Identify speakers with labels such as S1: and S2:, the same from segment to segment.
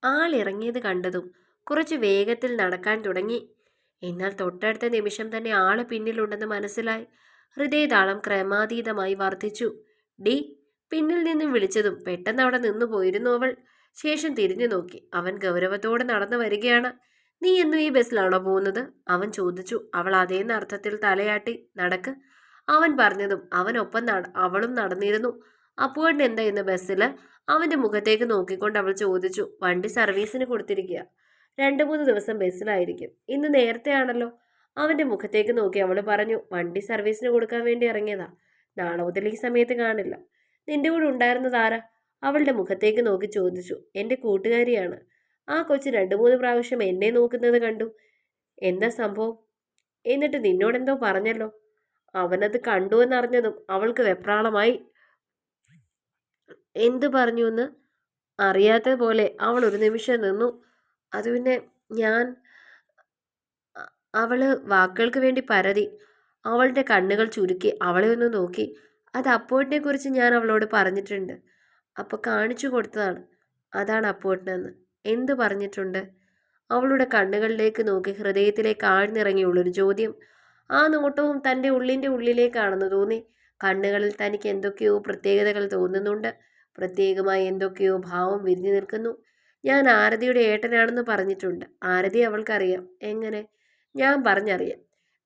S1: ആളിറങ്ങിയത് കണ്ടതും കുറച്ച് വേഗത്തിൽ നടക്കാൻ തുടങ്ങി. എന്നാൽ തൊട്ടടുത്ത നിമിഷം തന്നെ ആള് പിന്നിലുണ്ടെന്ന് മനസ്സിലായി. ഹൃദയതാളം ക്രമാതീതമായി വർദ്ധിച്ചു. ഡി പിന്നിൽ നിന്നും വിളിച്ചതും പെട്ടെന്ന് അവിടെ നിന്നു പോയിരുന്നു അവൾ. ശേഷം തിരിഞ്ഞു നോക്കി. അവൻ ഗൗരവത്തോടെ നടന്നു വരികയാണ്. നീ എന്നും ഈ ബസ്സിലാണോ പോകുന്നത്? അവൻ ചോദിച്ചു. അവൾ അതേന്ന അർത്ഥത്തിൽ തലയാട്ടി. നടക്ക്. അവൻ പറഞ്ഞതും അവനൊപ്പം അവളും നടന്നിരുന്നു. അപ്പോഴും എന്താ ഇന്ന് ബസ്സിൽ? അവന്റെ മുഖത്തേക്ക് നോക്കിക്കൊണ്ട് അവൾ ചോദിച്ചു. വണ്ടി സർവീസിന് കൊടുത്തിരിക്കുക. 2-3 ദിവസം ബസ്സിലായിരിക്കും. ഇന്ന് നേരത്തെയാണല്ലോ. അവന്റെ മുഖത്തേക്ക് നോക്കി അവൾ പറഞ്ഞു. വണ്ടി സർവീസിന് കൊടുക്കാൻ വേണ്ടി ഇറങ്ങിയതാ. നാളെ മുതൽ ഈ സമയത്ത് കാണില്ല. നിന്റെ കൂടെ ഉണ്ടായിരുന്നത് ആരാ? അവളുടെ മുഖത്തേക്ക് നോക്കി ചോദിച്ചു. എന്റെ കൂട്ടുകാരിയാണ്. ആ കൊച്ചു 2-3 പ്രാവശ്യം എന്നെ നോക്കുന്നത് കണ്ടു. എന്താ സംഭവം? എന്നിട്ട് നിന്നോടെന്തോ പറഞ്ഞല്ലോ. അവനത് കണ്ടുവെന്നറിഞ്ഞതും അവൾക്ക് വെപ്രാളമായി. എന്തു പറഞ്ഞു എന്ന് അറിയാത്ത പോലെ അവൾ ഒരു നിമിഷം നിന്നു. അത് പിന്നെ ഞാൻ അവള് വാക്കുകൾക്ക് വേണ്ടി പരതി. അവളുടെ കണ്ണുകൾ ചുരുക്കി അവളെ ഒന്ന് നോക്കി. അത് അപ്പോട്ടിനെ കുറിച്ച് ഞാൻ അവളോട് പറഞ്ഞിട്ടുണ്ട്. അപ്പൊ കാണിച്ചു കൊടുത്തതാണ്. അതാണ് അപ്പോട്ടിനെന്ന്. എന്തു പറഞ്ഞിട്ടുണ്ട്? അവളുടെ കണ്ണുകളിലേക്ക് നോക്കി ഹൃദയത്തിലേക്ക് ആഴ്ന്നിറങ്ങിയുള്ളൊരു ചോദ്യം. ആ നോട്ടവും തൻ്റെ ഉള്ളിൻ്റെ ഉള്ളിലേക്കാണെന്ന് തോന്നി. കണ്ണുകളിൽ തനിക്ക് എന്തൊക്കെയോ പ്രത്യേകതകൾ തോന്നുന്നുണ്ട്. പ്രത്യേകമായി എന്തൊക്കെയോ ഭാവം വിരിഞ്ഞു നിൽക്കുന്നു. ഞാൻ ആരതിയുടെ ഏട്ടനാണെന്ന് പറഞ്ഞിട്ടുണ്ട്. ആരതി അവൾക്കറിയാം. എങ്ങനെ? ഞാൻ പറഞ്ഞറിയാം.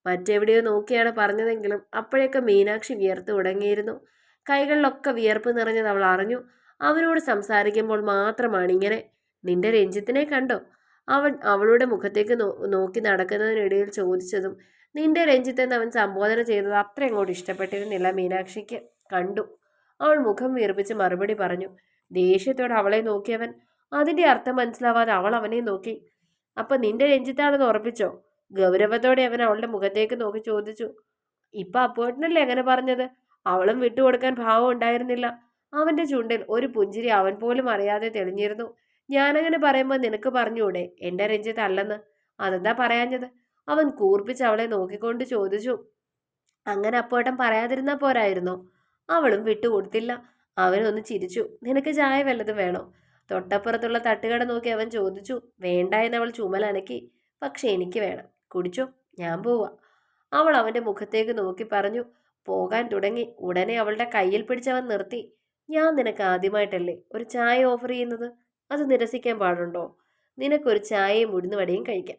S1: മറ്റെവിടെയോ നോക്കിയാണ് പറഞ്ഞതെങ്കിലും അപ്പോഴേക്ക് മീനാക്ഷി വിയർത്തു തുടങ്ങിയിരുന്നു. കൈകളിലൊക്കെ വിയർപ്പ് നിറഞ്ഞത് അവൾ അറിഞ്ഞു. അവനോട് സംസാരിക്കുമ്പോൾ മാത്രമാണ് ഇങ്ങനെ. നിന്റെ രഞ്ജിത്തിനെ കണ്ടോ? അവൻ അവളുടെ മുഖത്തേക്ക് നോക്കി നടക്കുന്നതിനിടയിൽ ചോദിച്ചതും നിന്റെ രഞ്ജിത്ത് എന്ന് അവൻ സംബോധന ചെയ്തത് അത്ര അങ്ങോട്ട് ഇഷ്ടപ്പെട്ടിരുന്നില്ല മീനാക്ഷിക്ക്. കണ്ടു. അവൾ മുഖം വീർപ്പിച്ച് മറുപടി പറഞ്ഞു. ദേഷ്യത്തോടെ അവളെ നോക്കിയവൻ. അതിന്റെ അർത്ഥം മനസ്സിലാവാതെ അവൾ അവനെ നോക്കി. അപ്പൊ നിന്റെ രഞ്ജിത്താണെന്ന് ഉറപ്പിച്ചോ? ഗൗരവത്തോടെ അവൻ അവളുടെ മുഖത്തേക്ക് നോക്കി ചോദിച്ചു. ഇപ്പൊ അപ്പോട്ടിനല്ലേ അങ്ങനെ പറഞ്ഞത്? അവളും വിട്ടുകൊടുക്കാൻ ഭാവം ഉണ്ടായിരുന്നില്ല. അവന്റെ ചുണ്ടിൽ ഒരു പുഞ്ചിരി അവൻ പോലും അറിയാതെ തെളിഞ്ഞിരുന്നു. ഞാനങ്ങനെ പറയുമ്പോൾ നിനക്ക് പറഞ്ഞൂടെ എന്റെ രഞ്ജിത്ത് അല്ലെന്ന്? അതെന്താ പറയാഞ്ഞത്? അവൻ കൂർപ്പിച്ച് അവളെ നോക്കിക്കൊണ്ട് ചോദിച്ചു. അങ്ങനെ അപ്പോട്ടം പറയാതിരുന്നാ പോരായിരുന്നോ? അവളും വിട്ടുകൊടുത്തില്ല. അവനൊന്ന് ചിരിച്ചു. നിനക്ക് ചായ വല്ലതും വേണോ? തൊട്ടപ്പുറത്തുള്ള തട്ടുകട നോക്കി അവൻ ചോദിച്ചു. വേണ്ട എന്നവൾ ചുമലനക്കി. പക്ഷെ എനിക്ക് വേണം. കുടിച്ചോ, ഞാൻ പോവാ. അവൾ അവന്റെ മുഖത്തേക്ക് നോക്കി പറഞ്ഞു. പോകാൻ തുടങ്ങി. ഉടനെ അവളുടെ കയ്യിൽ പിടിച്ചവൻ നിർത്തി. ഞാൻ നിനക്ക് ആദ്യമായിട്ടല്ലേ ഒരു ചായ ഓഫർ ചെയ്യുന്നത്? അത് നിരസിക്കാൻ പാടുണ്ടോ? നിനക്കൊരു ചായയും ഉഴുന്നുവടയും കഴിക്കാം.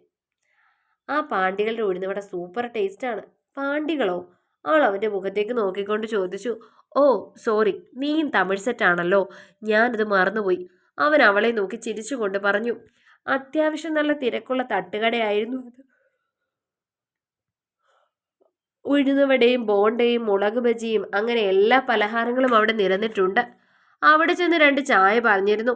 S1: ആ പാണ്ടികളുടെ ഉഴുന്നുവട സൂപ്പർ ടേസ്റ്റാണ്. പാണ്ടികളോ? അവൾ അവന്റെ മുഖത്തേക്ക് നോക്കിക്കൊണ്ട് ചോദിച്ചു. ഓ സോറി, നീയും തമിഴ് സെറ്റാണല്ലോ. ഞാനത് മറന്നുപോയി. അവൻ അവളെ നോക്കി ചിരിച്ചുകൊണ്ട് പറഞ്ഞു. അത്യാവശ്യം നല്ല തിരക്കുള്ള തട്ടുകടയായിരുന്നു അത്. ഉഴുന്നുവടയും ബോണ്ടയും മുളക് ബജിയും അങ്ങനെ എല്ലാ പലഹാരങ്ങളും അവിടെ നിരന്നിട്ടുണ്ട്. അവിടെ ചെന്ന് 2 ചായ പറഞ്ഞിരുന്നു.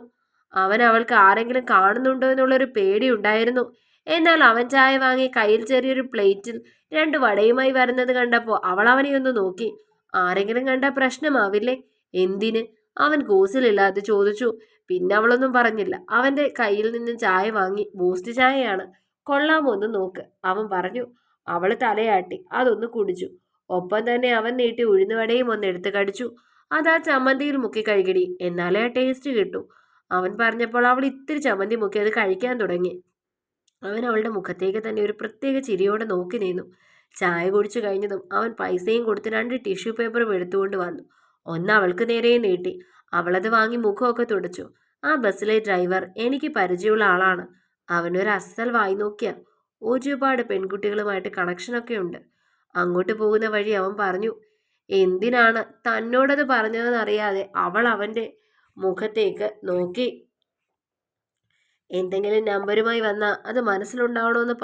S1: അവൻ അവൾക്ക് ആരെങ്കിലും കാണുന്നുണ്ടോ എന്നുള്ളൊരു പേടിയുണ്ടായിരുന്നു. എന്നാൽ അവൻ ചായ വാങ്ങി കയ്യിൽ ചെറിയൊരു പ്ലേറ്റിൽ 2 വടയുമായി വരുന്നത് കണ്ടപ്പോൾ അവൾ അവനെ ഒന്ന് നോക്കി. ആരെങ്കിലും കണ്ടാൽ പ്രശ്നമാവില്ലേ? എന്തിന്? അവൻ കൂസലില്ലാതെ ചോദിച്ചു. പിന്നെ അവളൊന്നും പറഞ്ഞില്ല. അവന്റെ കയ്യിൽ നിന്നും ചായ വാങ്ങി. ബൂസ്റ്റ് ചായയാണ്. കൊള്ളാമോ ഒന്ന് നോക്ക്, അവൻ പറഞ്ഞു. അവൾ തലയാട്ടി. അതൊന്ന് കുടിച്ചു. ഒപ്പം തന്നെ അവൻ നീട്ടി ഉഴുന്നുവടയും ഒന്ന് എടുത്ത് കടിച്ചു. അതാ ചമ്മന്തിയിൽ മുക്കി കഴിക്കടി, എന്നാലേ ആ ടേസ്റ്റ് കിട്ടൂ. അവൻ പറഞ്ഞപ്പോൾ അവൾ ഇത്തിരി ചമ്മന്തി മുക്കി അത് കഴിക്കാൻ തുടങ്ങി. അവൻ അവളുടെ മുഖത്തേക്ക് തന്നെ ഒരു പ്രത്യേക ചിരിയോടെ നോക്കി നിന്നു. ചായ കുടിച്ചു കഴിഞ്ഞതും അവൻ പൈസയും കൊടുത്ത് 2 ടിഷ്യൂ പേപ്പറും എടുത്തുകൊണ്ട് വന്നു. ഒന്ന് അവൾക്ക് നേരെ നീട്ടി. അവളത് വാങ്ങി മുഖമൊക്കെ തുടച്ചു. ആ ബസ്സിലെ ഡ്രൈവർ എനിക്ക് പരിചയമുള്ള ആളാണ്. അവനൊരു അസൽ വായി നോക്കിയ. ഒരുപാട് പെൺകുട്ടികളുമായിട്ട് കണക്ഷനൊക്കെ ഉണ്ട്. അങ്ങോട്ട് പോകുന്ന വഴി അവൻ പറഞ്ഞു. എന്തിനാണ് തന്നോടത് പറഞ്ഞതെന്നറിയാതെ അവൾ അവന്റെ മുഖത്തേക്ക് നോക്കി. എന്തെങ്കിലും നമ്പരുമായി വന്നാൽ അത് മനസ്സിലുണ്ടാവണമെന്ന്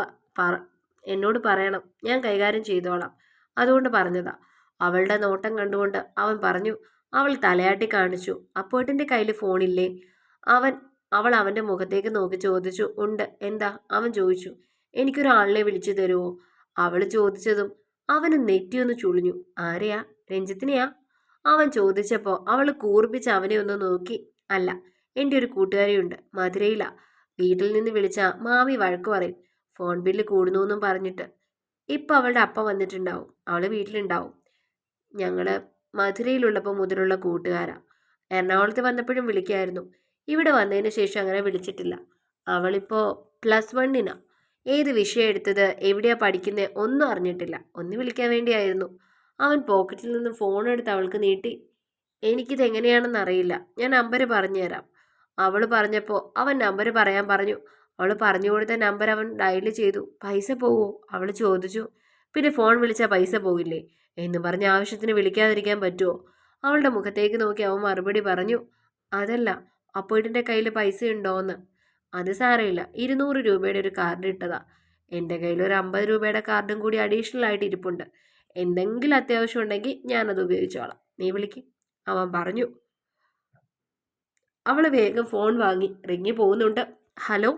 S1: എന്നോട് പറയണം. ഞാൻ കൈകാര്യം ചെയ്തോളാം. അതുകൊണ്ട് പറഞ്ഞതാ. അവളുടെ നോട്ടം കണ്ടുകൊണ്ട് അവൻ പറഞ്ഞു. അവൾ തലയാട്ടി കാണിച്ചു. അപ്പോട്ടിന്റെ കയ്യിൽ ഫോണില്ലേ? അവൻ അവൾ അവന്റെ മുഖത്തേക്ക് നോക്കി ചോദിച്ചു. ഉണ്ട്. എന്താ? അവൻ ചോദിച്ചു. എനിക്കൊരാളിനെ വിളിച്ചു തരുമോ? അവൾ ചോദിച്ചതും അവന് നെറ്റിയൊന്ന് ചുളിഞ്ഞു. ആരെയാ? രഞ്ജിത്തിനെയാ? അവൻ ചോദിച്ചപ്പോൾ അവൾ കൂർപ്പിച്ച് അവനെ ഒന്ന് നോക്കി. അല്ല, എൻ്റെ ഒരു കൂട്ടുകാരിയുണ്ട്, മധുരയിലാ. വീട്ടിൽ നിന്ന് വിളിച്ച മാമി വഴക്ക് പറയും. ഫോൺ ബില്ല് കൂടുന്നു എന്നും പറഞ്ഞിട്ട്. ഇപ്പം അവളുടെ അപ്പ വന്നിട്ടുണ്ടാവും. അവള് വീട്ടിലുണ്ടാവും. ഞങ്ങള് മധുരയിലുള്ളപ്പോൾ മുതലുള്ള കൂട്ടുകാരാ. എറണാകുളത്ത് വന്നപ്പോഴും വിളിക്കായിരുന്നു. ഇവിടെ വന്നതിന് ശേഷം അങ്ങനെ വിളിച്ചിട്ടില്ല. അവളിപ്പോൾ +1. ഏത് വിഷയം എടുത്തത്, എവിടെയാ പഠിക്കുന്നത് ഒന്നും അറിഞ്ഞിട്ടില്ല. ഒന്ന് വിളിക്കാൻ വേണ്ടിയായിരുന്നു. അവൻ പോക്കറ്റിൽ നിന്ന് ഫോൺ എടുത്ത് അവൾക്ക് നീട്ടി. എനിക്കിത് എങ്ങനെയാണെന്ന് അറിയില്ല, ഞാൻ നമ്പർ പറഞ്ഞുതരാം. അവൾ പറഞ്ഞപ്പോൾ അവൻ നമ്പർ പറയാൻ പറഞ്ഞു. അവൾ പറഞ്ഞു കൊടുത്ത നമ്പർ അവൻ ഡയൽ ചെയ്തു. പൈസ പോവോ, അവൾ ചോദിച്ചു. പിന്നെ ഫോൺ വിളിച്ചാൽ പൈസ പോകില്ലേ എന്ന് പറഞ്ഞ ആവശ്യത്തിന് വിളിക്കാതിരിക്കാൻ പറ്റുമോ? അവളുടെ മുഖത്തേക്ക് നോക്കി അവൻ മറുപടി പറഞ്ഞു, അതല്ല, അപ്പോയിട്ടിൻ്റെ കയ്യിൽ പൈസ ഉണ്ടോയെന്ന്. അത് സാരമില്ല, 200 രൂപയുടെ ഒരു കാർഡ് ഇട്ടതാ. എൻ്റെ കയ്യിൽ ഒരു 50 രൂപയുടെ കാർഡും കൂടി അഡീഷണൽ ആയിട്ട് ഇരിപ്പുണ്ട്. എന്തെങ്കിലും അത്യാവശ്യം ഉണ്ടെങ്കിൽ ഞാനത് ഉപയോഗിച്ചോളാം, നീ വിളിക്കും, അവൻ പറഞ്ഞു. അവൾ വേഗം ഫോൺ വാങ്ങി. റിങ്ങി പോകുന്നുണ്ട്. ഹലോ.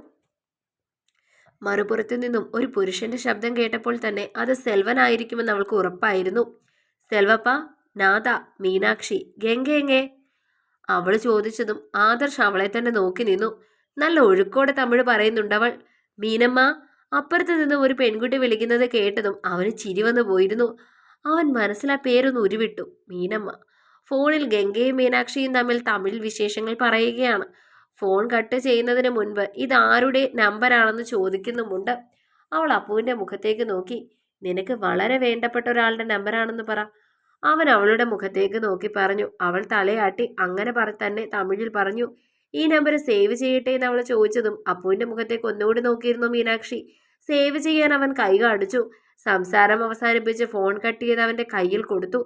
S1: മറുപുറത്തു നിന്നും ഒരു പുരുഷന്റെ ശബ്ദം കേട്ടപ്പോൾ തന്നെ അത് സെൽവനായിരിക്കുമെന്ന് അവൾക്ക് ഉറപ്പായിരുന്നു. സെൽവപ്പ, നാഥ, മീനാക്ഷി, ഗംഗയെങ്ങേ? അവൾ ചോദിച്ചതും ആദർശ് അവളെ തന്നെ നോക്കി നിന്നു. നല്ല ഒഴുക്കോടെ തമിഴ് പറയുന്നുണ്ടവൾ. മീനമ്മ. അപ്പുറത്ത് നിന്നും ഒരു പെൺകുട്ടി വിളിക്കുന്നത് കേട്ടതും അവന് ചിരി വന്നു പോയിരുന്നു. അവൻ മനസ്സിൽ ആ പേരൊന്ന് ഉരുവിട്ടു, മീനമ്മ. ഫോണിൽ ഗംഗയും മീനാക്ഷിയും തമ്മിൽ തമിഴ് വിശേഷങ്ങൾ പറയുകയാണ്. ഫോൺ കട്ട് ചെയ്യുന്നതിന് മുൻപ് ഇതാരുടെ നമ്പറാണെന്ന് ചോദിക്കുന്നുമുണ്ട്. അവൾ അപ്പുവിന്റെ മുഖത്തേക്ക് നോക്കി. നിനക്ക് വളരെ വേണ്ടപ്പെട്ട ഒരാളുടെ നമ്പറാണെന്ന് പറ. അവൻ അവളുടെ മുഖത്തേക്ക് നോക്കി പറഞ്ഞു. അവൾ തലയാട്ടി അങ്ങനെ തന്നെ തമിഴിൽ പറഞ്ഞു. ഈ നമ്പർ സേവ് ചെയ്യട്ടെ എന്ന് അവൾ ചോദിച്ചതും അപ്പുവിന്റെ മുഖത്തേക്ക് ഒന്നുകൂടി നോക്കിയിരുന്നു മീനാക്ഷി. സേവ് ചെയ്യാൻ അവൻ കൈ കാണിച്ചു. സംസാരം അവസാനിപ്പിച്ച് ഫോൺ കട്ട് ചെയ്ത് അവന്റെ കയ്യിൽ കൊടുത്തു.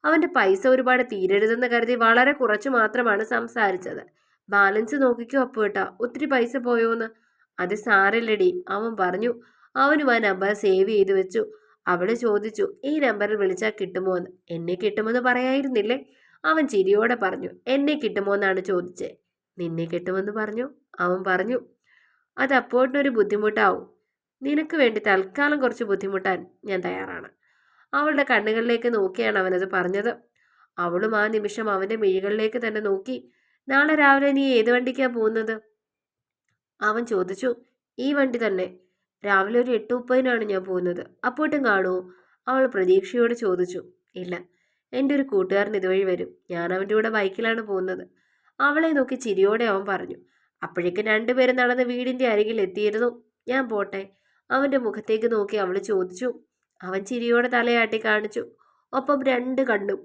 S1: അവന്റെ പൈസ ഒരുപാട് തീരരുതെന്ന് കരുതി വളരെ കുറച്ചു മാത്രമാണ് സംസാരിച്ചത്. ബാലൻസ് നോക്കിക്കോ അപ്പുവേട്ടാ, ഒത്തിരി പൈസ പോയോന്ന്. അത് സാരല്ലടി, അവൻ പറഞ്ഞു. അവനും ആ നമ്പർ സേവ് ചെയ്തു വെച്ചു. അവള് ചോദിച്ചു, ഈ നമ്പറിൽ വിളിച്ചാൽ കിട്ടുമോ എന്ന്. എന്നെ കിട്ടുമെന്ന് പറയായിരുന്നില്ലേ? അവൻ ചിരിയോടെ പറഞ്ഞു. എന്നെ കിട്ടുമോ എന്നാണ് ചോദിച്ചേ. നിന്നെ കിട്ടുമെന്ന് പറഞ്ഞു, അവൻ പറഞ്ഞു. അത് അപ്പോട്ടിനൊരു ബുദ്ധിമുട്ടാവും. നിനക്ക് വേണ്ടി തൽക്കാലം കുറച്ച് ബുദ്ധിമുട്ടാൻ ഞാൻ തയ്യാറാണ്. അവളുടെ കണ്ണുകളിലേക്ക് നോക്കിയാണ് അവനത് പറഞ്ഞത്. അവളും ആ നിമിഷം അവന്റെ മിഴികളിലേക്ക് തന്നെ നോക്കി. നാളെ രാവിലെ നീ ഏത് വണ്ടിക്കാ പോകുന്നത്? അവൻ ചോദിച്ചു. ഈ വണ്ടി തന്നെ. രാവിലെ ഒരു 8:30 ഞാൻ പോകുന്നത്. അപ്പോട്ടും കാണുമോ? അവൾ പ്രതീക്ഷയോട് ചോദിച്ചു. ഇല്ല, എൻ്റെ ഒരു കൂട്ടുകാരൻ ഇതുവഴി വരും. ഞാൻ അവൻ്റെ കൂടെ ബൈക്കിലാണ് പോകുന്നത്. അവളെ നോക്കി ചിരിയോടെ അവൻ പറഞ്ഞു. അപ്പോഴേക്കും രണ്ടുപേരും നടന്ന് വീടിൻ്റെ അരികിൽ എത്തിയിരുന്നു. ഞാൻ പോട്ടെ, അവൻ്റെ മുഖത്തേക്ക് നോക്കി അവൾ ചോദിച്ചു. അവൻ ചിരിയോടെ തലയാട്ടി കാണിച്ചു. ഒപ്പം 2 കണ്ണും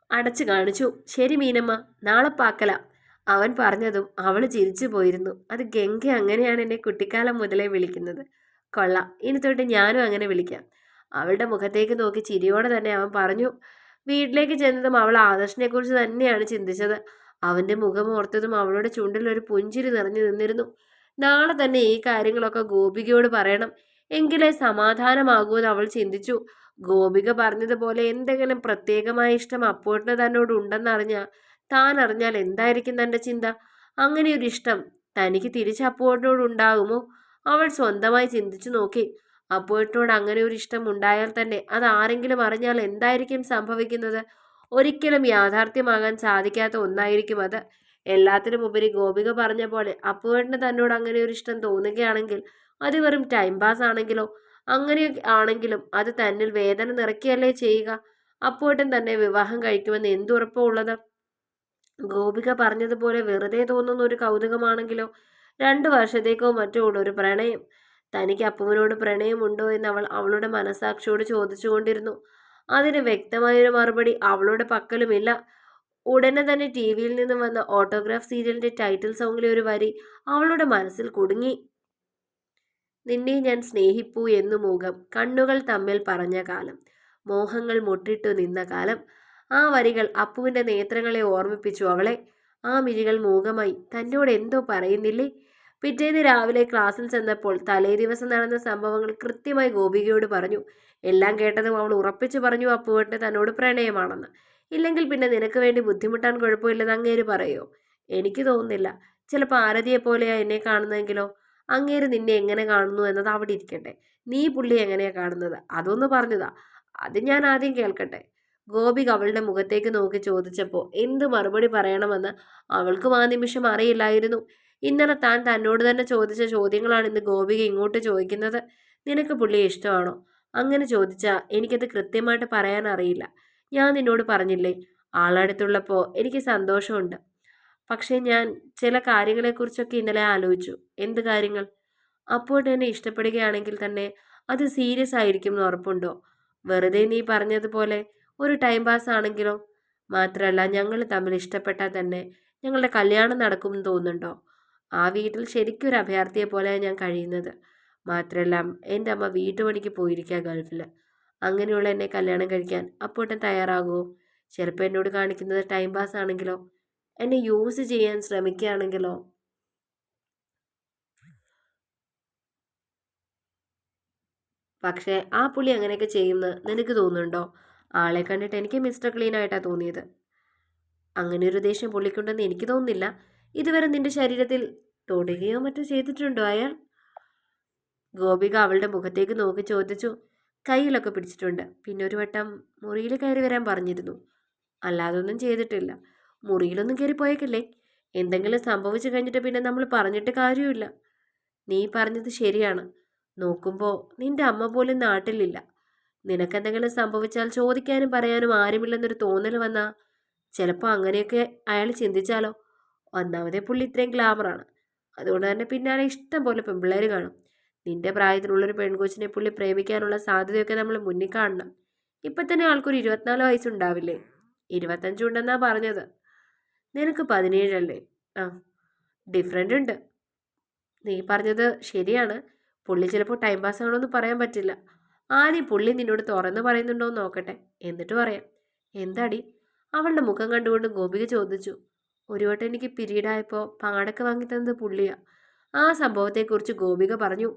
S1: അടച്ചു കാണിച്ചു. ശരി മീനമ്മ, നാളെ പാക്കല. അവൻ പറഞ്ഞതും അവൾ ചിരിച്ചു പോയിരുന്നു. അത് ഗംഗ അങ്ങനെയാണ് എന്നെ കുട്ടിക്കാലം മുതലേ വിളിക്കുന്നത്. കൊള്ളാം, ഇനി തൊട്ട് ഞാനും അങ്ങനെ വിളിക്കാം. അവളുടെ മുഖത്തേക്ക് നോക്കി ചിരിയോടെ തന്നെ അവൻ പറഞ്ഞു. വീട്ടിലേക്ക് ചെന്നതും അവൾ ആദർശിനെ കുറിച്ച് തന്നെയാണ് ചിന്തിച്ചത്. അവന്റെ മുഖം ഓർത്തതും അവളുടെ ചുണ്ടിൽ ഒരു പുഞ്ചിരി നിറഞ്ഞു നിന്നിരുന്നു. നാളെ തന്നെ ഈ കാര്യങ്ങളൊക്കെ ഗോപികയോട് പറയണം, എങ്കിലേ സമാധാനമാകൂന്ന് അവൾ ചിന്തിച്ചു. ഗോപിക പറഞ്ഞതുപോലെ എന്തെങ്കിലും പ്രത്യേകമായ ഇഷ്ടം അപ്പോട്ടിന് തന്നോട് ഉണ്ടെന്നറിഞ്ഞാൽ താൻ അറിഞ്ഞാൽ എന്തായിരിക്കും തൻ്റെ ചിന്ത? അങ്ങനെയൊരു ഇഷ്ടം തനിക്ക് തിരിച്ച് അപ്പോട്ടിനോട് ഉണ്ടാകുമോ? അവൾ സ്വന്തമായി ചിന്തിച്ചു നോക്കി. അപ്പോട്ടിനോട് അങ്ങനെ ഒരു ഇഷ്ടം ഉണ്ടായാൽ തന്നെ അത് ആരെങ്കിലും അറിഞ്ഞാൽ എന്തായിരിക്കും സംഭവിക്കുന്നത്? ഒരിക്കലും യാഥാർത്ഥ്യമാകാൻ സാധിക്കാത്ത ഒന്നായിരിക്കും അത്. എല്ലാത്തിനും ഉപരി ഗോപിക പറഞ്ഞ പോലെ അപ്പുവേട്ടന് തന്നോട് അങ്ങനെ ഒരു ഇഷ്ടം തോന്നുകയാണെങ്കിൽ അത് വെറും ടൈം പാസ് ആണെങ്കിലോ? അങ്ങനെ ആണെങ്കിലും അത് തന്നിൽ വേദന നിറയ്ക്കുകയല്ലേ ചെയ്യുക? അപ്പുവേട്ടൻ തന്നെ വിവാഹം കഴിക്കുമെന്ന് എന്തുറപ്പുള്ളത്? ഗോപിക പറഞ്ഞതുപോലെ വെറുതെ തോന്നുന്ന ഒരു കൗതുകമാണെങ്കിലോ? 2 വർഷത്തേക്കോ മറ്റോ ഉള്ള ഒരു പ്രണയം. തനിക്ക് അപ്പുവിനോട് പ്രണയമുണ്ടോ എന്ന് അവൾ അവളുടെ മനസാക്ഷിയോട് ചോദിച്ചുകൊണ്ടിരുന്നു. അതിന് വ്യക്തമായൊരു മറുപടി അവളുടെ പക്കലുമില്ല. ഉടനെ തന്നെ ടിവിയിൽ നിന്നും വന്ന ഓട്ടോഗ്രാഫ് സീരിയലിന്റെ ടൈറ്റിൽ സോങ്ങിലെ ഒരു വരി അവളുടെ മനസ്സിൽ കുടുങ്ങി. നിന്നെ ഞാൻ സ്നേഹിപ്പൂ എന്നു മൂകം കണ്ണുകൾ തമ്മിൽ പറഞ്ഞ കാലം, മോഹങ്ങൾ മുട്ടിട്ടു നിന്ന കാലം. ആ വരികൾ അപ്പുവിന്റെ നേത്രങ്ങളെ ഓർമ്മിപ്പിച്ചു അവളെ. ആ മിഴികൾ മൂകമായി. തന്നോട് എന്തോ പറയുന്നില്ലേ? പിറ്റേന്ന് രാവിലെ ക്ലാസ്സിൽ ചെന്നപ്പോൾ തലേ ദിവസം നടന്ന സംഭവങ്ങൾ കൃത്യമായി ഗോപികയോട് പറഞ്ഞു. എല്ലാം കേട്ടതും അവൾ ഉറപ്പിച്ചു പറഞ്ഞു അപ്പുവേട്ടന് തന്നോട് പ്രണയമാണെന്ന്. ഇല്ലെങ്കിൽ പിന്നെ നിനക്ക് വേണ്ടി ബുദ്ധിമുട്ടാൻ കുഴപ്പമില്ലെന്ന് അങ്ങേര് പറയോ? എനിക്ക് തോന്നുന്നില്ല. ചിലപ്പോൾ ആരതിയെ പോലെയാ എന്നെ കാണുന്നതെങ്കിലോ? അങ്ങേര് നിന്നെ എങ്ങനെ കാണുന്നു എന്നത് അവിടെ ഇരിക്കട്ടെ. നീ പുള്ളി എങ്ങനെയാ കാണുന്നത് അതൊന്ന് പറഞ്ഞതാ. അത് ഞാൻ ആദ്യം കേൾക്കട്ടെ. ഗോപിക അവളുടെ മുഖത്തേക്ക് നോക്കി ചോദിച്ചപ്പോൾ എന്ത് മറുപടി പറയണമെന്ന് അവൾക്കും ആ നിമിഷം അറിയില്ലായിരുന്നു. ഇന്നലെ താൻ തന്നോട് തന്നെ ചോദിച്ച ചോദ്യങ്ങളാണ് ഇന്ന് ഗോപിക ഇങ്ങോട്ട് ചോദിക്കുന്നത്. നിനക്ക് പുള്ളിയെ ഇഷ്ടമാണോ? അങ്ങനെ ചോദിച്ചാൽ എനിക്കത് കൃത്യമായിട്ട് പറയാൻ അറിയില്ല. ഞാൻ നിന്നോട് പറഞ്ഞില്ലേ, ആളടുത്തുള്ളപ്പോൾ എനിക്ക് സന്തോഷമുണ്ട്. പക്ഷേ ഞാൻ ചില കാര്യങ്ങളെക്കുറിച്ചൊക്കെ ഇന്നലെ ആലോചിച്ചു. എന്ത് കാര്യങ്ങൾ? അപ്പോൾ എന്നെ ഇഷ്ടപ്പെടുകയാണെങ്കിൽ തന്നെ അത് സീരിയസ് ആയിരിക്കും എന്ന് ഉറപ്പുണ്ടോ? വെറുതെ നീ പറഞ്ഞതുപോലെ ഒരു ടൈം പാസ് ആണെങ്കിലോ? മാത്രമല്ല ഞങ്ങൾ തമ്മിൽ ഇഷ്ടപ്പെട്ടാൽ തന്നെ ഞങ്ങളുടെ കല്യാണം നടക്കുമെന്ന് തോന്നുന്നുണ്ടോ? ആ വീട്ടിൽ ശരിക്കും ഒരു അഭയാർത്ഥിയെ പോലെയാണ് ഞാൻ കഴിയുന്നത്. മാത്രമല്ല എൻ്റെ അമ്മ വീട്ടുപണിക്ക് പോയിരിക്കുക ഗൾഫിൽ. അങ്ങനെയുള്ള എന്നെ കല്യാണം കഴിക്കാൻ അപ്പോട്ടൻ തയ്യാറാകുമോ? ചിലപ്പോൾ എന്നോട് കാണിക്കുന്നത് ടൈം പാസ് ആണെങ്കിലോ? എന്നെ യൂസ് ചെയ്യാൻ ശ്രമിക്കുകയാണെങ്കിലോ? പക്ഷേ ആ പുള്ളി അങ്ങനെയൊക്കെ ചെയ്യുമെന്ന് നിനക്ക് തോന്നുന്നുണ്ടോ? ആളെ കണ്ടിട്ട് എനിക്ക് മിസ്റ്റർ ക്ലീൻ ആയിട്ടാണ് തോന്നിയത്. അങ്ങനെ ഒരു ദേഷ്യം പുള്ളിക്കുണ്ടെന്ന് എനിക്ക് തോന്നുന്നില്ല. ഇതുവരെ നിന്റെ ശരീരത്തിൽ തൊടുകയോ മറ്റോ ചെയ്തിട്ടുണ്ടോ അയാൾ? ഗോപിക അവളുടെ മുഖത്തേക്ക് നോക്കി ചോദിച്ചു. കയ്യിലൊക്കെ പിടിച്ചിട്ടുണ്ട്. പിന്നെ ഒരു വട്ടം മുറിയിൽ കയറി വരാൻ പറഞ്ഞിരുന്നു. അല്ലാതൊന്നും ചെയ്തിട്ടില്ല. മുറിയിലൊന്നും കയറി പോയേക്കില്ലേ? എന്തെങ്കിലും സംഭവിച്ചു കഴിഞ്ഞിട്ട് പിന്നെ നമ്മൾ പറഞ്ഞിട്ട് കാര്യമില്ല. നീ പറഞ്ഞത് ശരിയാണ്. നോക്കുമ്പോൾ നിന്റെ അമ്മ പോലും നാട്ടിലില്ല. നിനക്കെന്തെങ്കിലും സംഭവിച്ചാൽ ചോദിക്കാനും പറയാനും ആരുമില്ലെന്നൊരു തോന്നൽ വന്നാ ചിലപ്പോൾ അങ്ങനെയൊക്കെ അയാൾ ചിന്തിച്ചാലോ? ഒന്നാമതേ പുള്ളി ഇത്രയും ഗ്ലാമറാണ്. അതുകൊണ്ട് തന്നെ പിന്നാലെ ഇഷ്ടം പോലെ പെൺപിള്ളേർ കാണും. നിന്റെ പ്രായത്തിലുള്ളൊരു പെൺകൊച്ചിനെ പുള്ളി പ്രേമിക്കാനുള്ള സാധ്യതയൊക്കെ നമ്മൾ മുന്നിൽ കാണണം. ഇപ്പം തന്നെ ആൾക്കൊരു 24 വയസ്സുണ്ടാവില്ലേ? 25 ഉണ്ടെന്നാ പറഞ്ഞത്. നിനക്ക് 17 അല്ലേ? ആ, ഡിഫറൻ്റ് ഉണ്ട്. നീ പറഞ്ഞത് ശരിയാണ്. പുള്ളി ചിലപ്പോൾ ടൈം പാസ് ആണോന്ന് പറയാൻ പറ്റില്ല. ആദ്യം പുള്ളി നിന്നോട് തുറന്ന് പറയുന്നുണ്ടോ എന്ന് നോക്കട്ടെ, എന്നിട്ട് പറയാം. എന്താടി? അവളുടെ മുഖം കണ്ടുകൊണ്ട് ഗോപിക ചോദിച്ചു. ഒരു വട്ടം എനിക്ക് പീരീഡ് ആയപ്പോൾ പാടൊക്കെ വാങ്ങി തന്നത് പുള്ളിയാ. ആ സംഭവത്തെക്കുറിച്ച് ഗോപിക പറഞ്ഞു.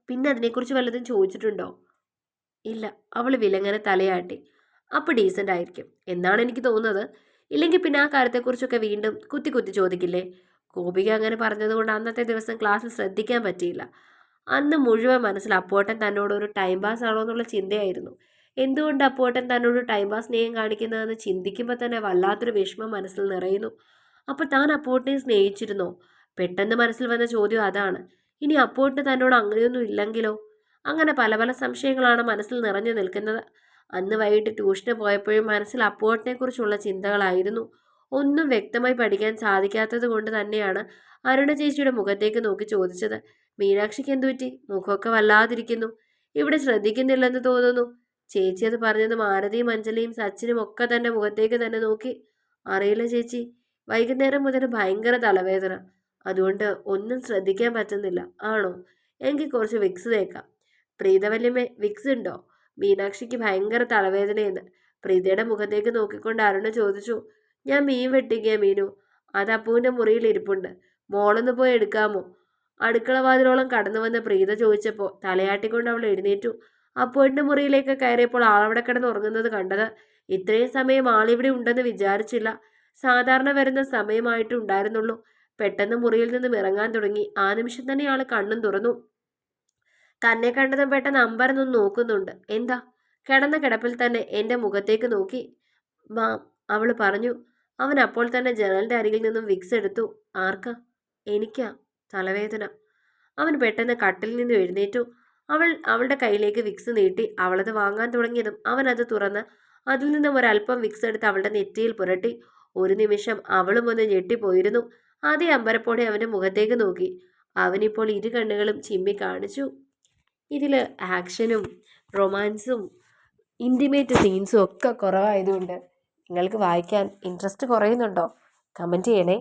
S1: പിന്നെ അതിനെക്കുറിച്ച് വല്ലതും ചോദിച്ചിട്ടുണ്ടോ? ഇല്ല. അവൾ വിലങ്ങനെ തലയാട്ടി. അപ്പോൾ ഡീസൻ്റ് ആയിരിക്കും എന്നാണ് എനിക്ക് തോന്നുന്നത്. ഇല്ലെങ്കിൽ പിന്നെ ആ കാര്യത്തെക്കുറിച്ചൊക്കെ വീണ്ടും കുത്തി കുത്തി ചോദിക്കില്ലേ? ഗോപിക അങ്ങനെ പറഞ്ഞതുകൊണ്ട് അന്നത്തെ ദിവസം ക്ലാസ്സിൽ ശ്രദ്ധിക്കാൻ പറ്റിയില്ല. അന്ന് മുഴുവൻ മനസ്സിൽ അപ്പോട്ടൻ തന്നോട് ഒരു ടൈം പാസ് ആണോ എന്നുള്ള ചിന്തയായിരുന്നു. എന്തുകൊണ്ട് അപ്പോട്ടൻ തന്നോട് ടൈം പാസ് സ്നേഹം കാണിക്കുന്നതെന്ന് ചിന്തിക്കുമ്പോൾ തന്നെ വല്ലാത്തൊരു വിഷമം മനസ്സിൽ നിറയുന്നു. അപ്പോൾ താൻ അപ്പോട്ടിനെ സ്നേഹിച്ചിരുന്നോ? പെട്ടെന്ന് മനസ്സിൽ വന്ന ചോദ്യം അതാണ്. ഇനി അപ്പോട്ടിന് തന്നോട് അങ്ങനെയൊന്നും ഇല്ലെങ്കിലോ? അങ്ങനെ പല പല സംശയങ്ങളാണ് മനസ്സിൽ നിറഞ്ഞു നിൽക്കുന്നത്. അന്ന് വൈകിട്ട് ട്യൂഷന് പോയപ്പോഴും മനസ്സിൽ അപ്പോട്ടിനെ കുറിച്ചുള്ള ചിന്തകളായിരുന്നു. ഒന്നും വ്യക്തമായി പഠിക്കാൻ സാധിക്കാത്തത് കൊണ്ട് തന്നെയാണ് അരുണ ചേച്ചിയുടെ മുഖത്തേക്ക് നോക്കി ചോദിച്ചത്. മീനാക്ഷിക്ക് എന്തുപറ്റി? മുഖമൊക്കെ വല്ലാതിരിക്കുന്നു. ഇവിടെ ശ്രദ്ധിക്കുന്നില്ലെന്ന് തോന്നുന്നു. ചേച്ചി അത് പറഞ്ഞത് മാലതിയും അഞ്ജലിയും സച്ചിനും ഒക്കെ തന്റെ മുഖത്തേക്ക് തന്നെ നോക്കി. അറിയില്ല ചേച്ചി, വൈകുന്നേരം മുതൽ ഭയങ്കര തലവേദന. അതുകൊണ്ട് ഒന്നും ശ്രദ്ധിക്കാൻ പറ്റുന്നില്ല. ആണോ? എനിക്ക് കുറച്ച് വിക്സ് തേക്കാം. പ്രീതവല്യമ്മേ, വിക്സ് ഉണ്ടോ? മീനാക്ഷിക്ക് ഭയങ്കര തലവേദനയെന്ന് പ്രീതയുടെ മുഖത്തേക്ക് നോക്കിക്കൊണ്ട് അരുണ് ചോദിച്ചു. ഞാൻ മീൻ വെട്ടിക്കുക മീനു. അത് അപ്പുവിൻ്റെ മുറിയിൽ ഇരിപ്പുണ്ട്. മോളൊന്ന് പോയി എടുക്കാമോ? അടുക്കള വാതിലോളം കടന്നു വന്ന പ്രീത ചോദിച്ചപ്പോൾ തലയാട്ടിക്കൊണ്ട് അവൾ എഴുന്നേറ്റു. അപ്പുവിൻ്റെ മുറിയിലേക്ക് കയറിയപ്പോൾ ആളവിടെ കിടന്ന് ഉറങ്ങുന്നത് കണ്ടത്. ഇത്രയും സമയം ആളിവിടെ ഉണ്ടെന്ന് വിചാരിച്ചില്ല. സാധാരണ വരുന്ന സമയമായിട്ടുണ്ടായിരുന്നുള്ളൂ. പെട്ടെന്ന് മുറിയിൽ നിന്നും ഇറങ്ങാൻ തുടങ്ങി. ആ നിമിഷം തന്നെ ആൾ കണ്ണും തുറന്നു. തന്നെ കണ്ടതും പെട്ടെന്ന് അമ്പരന്നൊന്ന് നോക്കുന്നുണ്ട്. എന്താ? കിടന്ന കിടപ്പിൽ തന്നെ എൻ്റെ മുഖത്തേക്ക് നോക്കി. മാം, അവൾ പറഞ്ഞു. അവൻ അപ്പോൾ തന്നെ ജനലിൻ്റെ അരികിൽ നിന്നും വിക്സ് എടുത്തു. ആർക്കാ? എനിക്കാ. തലവേദന. അവൻ പെട്ടെന്ന് കട്ടിൽ നിന്ന് എഴുന്നേറ്റു. അവളുടെ കയ്യിലേക്ക് വിക്സ് നീട്ടി. അവളത് വാങ്ങാൻ തുടങ്ങിയതും അവൻ അത് തുറന്ന് അതിൽ നിന്നും ഒരല്പം വിക്സ് എടുത്ത് അവളുടെ നെറ്റിയിൽ പുരട്ടി. ഒരു നിമിഷം അവളും ഒന്ന് ഞെട്ടിപ്പോയിരുന്നു. അതേ അമ്പരപ്പോടെ അവൻ്റെ മുഖത്തേക്ക് നോക്കി. അവനിപ്പോൾ ഇരു കണ്ണുകളും ചിമ്മി കാണിച്ചു. ഇതിൽ ആക്ഷനും റൊമാൻസും ഇൻറ്റിമേറ്റ് സീൻസും ഒക്കെ കുറവായതുകൊണ്ട് നിങ്ങൾക്ക് വായിക്കാൻ ഇൻട്രസ്റ്റ് കുറയുന്നുണ്ടോ? കമൻറ്റ് ചെയ്യണേ.